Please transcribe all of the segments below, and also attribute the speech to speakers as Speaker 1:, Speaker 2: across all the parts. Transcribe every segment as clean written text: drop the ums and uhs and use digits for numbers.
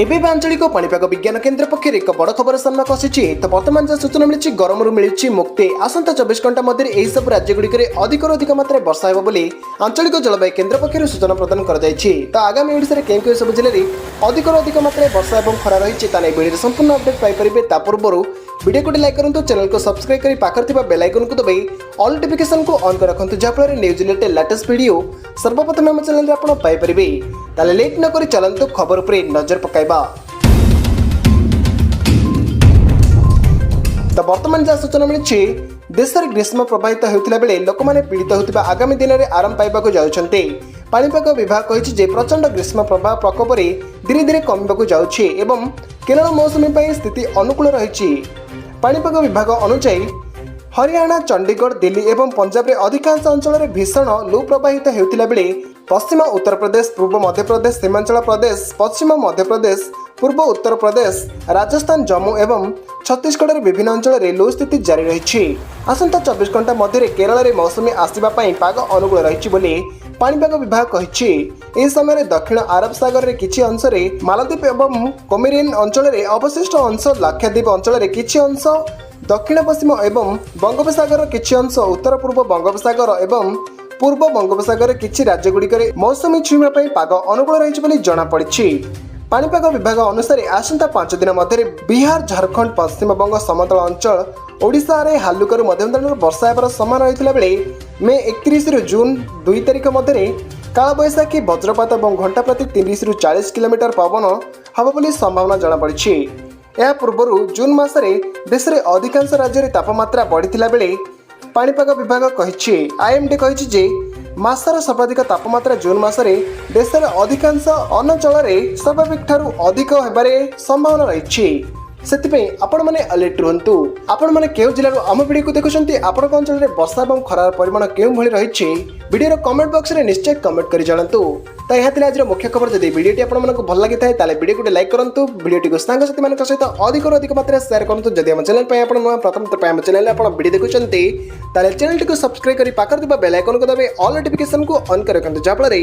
Speaker 1: एवं आंचलिक पाणीपाग विज्ञान केन्द्र पक्षर एक बड़ खबर सामना आसी। तो बर्तमान जहाँ सूचना मिली गरम मिली मुक्ति आसंता 24 घंटा मध्य यह सब राज्यगुड़िक अधिक अधिक मात्रा वर्षा हो आंचलिक जलवायु केन्द्र पक्षर सूचना प्रदान कर तो आगामी ओडिशा के केउं सब जिले में अधिक अधिक मात्रा वर्षा और खरा रही वीडियो संपूर्ण अपडेट पाइपर। ता पूर्व वीडियो को लाइक करूँ, चैनल को सब्सक्राइब कर पाखर बेल आइकन को दबाई ऑल नोटिफिकेशन को ऑन कर रखुँ, जहाँफल न्यूज रिलेटेड लेटेस्ट वीडियो सर्वप्रथम आम चैनल में आप पाइपर। ताले लेट न करी चलंतु खबर उपरे नजर पकाइबा। तो वर्तमान जहाँ सूचना मिली देश में ग्रीष्म प्रभावित होता बेले लोक मैंने पीड़ित होता आगामी दिन में आराम पाइबा जाउछन्ते। पाणीपाग विभाग कही प्रचंड ग्रीष्म प्रभाव प्रकोप धीरे धीरे कमिबाकू जाउछि एवं केरल मौसुमी पर स्थिति अनुकूल रही। पाणीपाग विभाग अनुसार हरियाणा, चंडीगढ़, दिल्ली एवं पंजाब रे अधिकांश अंचल में भीषण लू प्रवाहित होता बेले पश्चिम उत्तर प्रदेश, पूर्व मध्य प्रदेश, सीमांचल प्रदेश, पश्चिम मध्य प्रदेश, पूर्व उत्तर प्रदेश, राजस्थान, जम्मू एवं छत्तीसगढ़ विभिन्न अंचल में लू स्थिति जारी रही। आसंता 24 घंटा मध्य केरल में मौसुमी आसवाई पाग अनुकूल रही पाणीपाग विभाग कही। समय दक्षिण अरब सागर में किछि अंश मालदीप एवं कोमेरियन अंचल में, अवशिष्ट अंश लाक्षाद्वीप अंचल में किछि अंश, दक्षिण पश्चिम एवं बंगोपसागर किछि अंश, उत्तर पूर्व बंगोपसागर एवं पूर्व बंगोपसागर किछि राज्यगुड़िक मौसुमी छुईवा पाग अनुकूल रही जमापड़ी। पाणीपाग विभाग अनुसार आसंता 5 दिन मध्य बिहार, झारखंड, पश्चिम बंग समतल अंचल, ओडिशा रे हालुकारू मध्यम धरणर वर्षा हेबार समान रही बेले मे 31 रु जून 2 तारिख मध्य कालबैशाखी, वज्रपात और घंटा प्रति 30 रु 40 किलोमीटर पवन हम बोली संभावना जमापड़ी। या पूर्व जून मासरे देश में अधिकांश राज्य में तापमात्रा बढ़ी बेले पाणीपाग विभाग कही आईएमडी कही मासर सर्वाधिक तापमात्रा जून मासरे देश में अधिकांश अञ्चल स्वाभाविक ठारू अधिक होबारे संभावना रही। से आपण मैंने अलर्ट रुहतु। आपण मैंने केउ जिल्लार आम वीडियो को देखुंती, आपण अंचल में वर्षा और खरार परिमाण केउं भली रही वीडियो कमेंट बॉक्स में निश्चय कमेंट कर जानतु। तो यह आज मुख्य खबर। जदि वीडियो आपको भल लगी था वीडियो को लाइक करूँ, वीडियो सांगसाथी मान सहित अधिक अधिक मात्रा शेयर करूँ। जदि आम चैनल पर नुआ प्रथम आम चैनल आप वीडियो देखुं चैनल को सब्सक्राइब कर पाखर बेल आइकन को दबाई ऑल नोटिफिकेशन को ऑन कर रखुँ, जहाँफल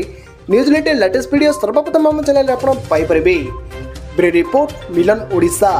Speaker 1: न्यूज रिलेटेड लेटेस्ट वीडियो सर्वप्रथम आम चैनल में आप पाइपर। ब्यूरो रिपोर्ट, मिलन, ओडिशा।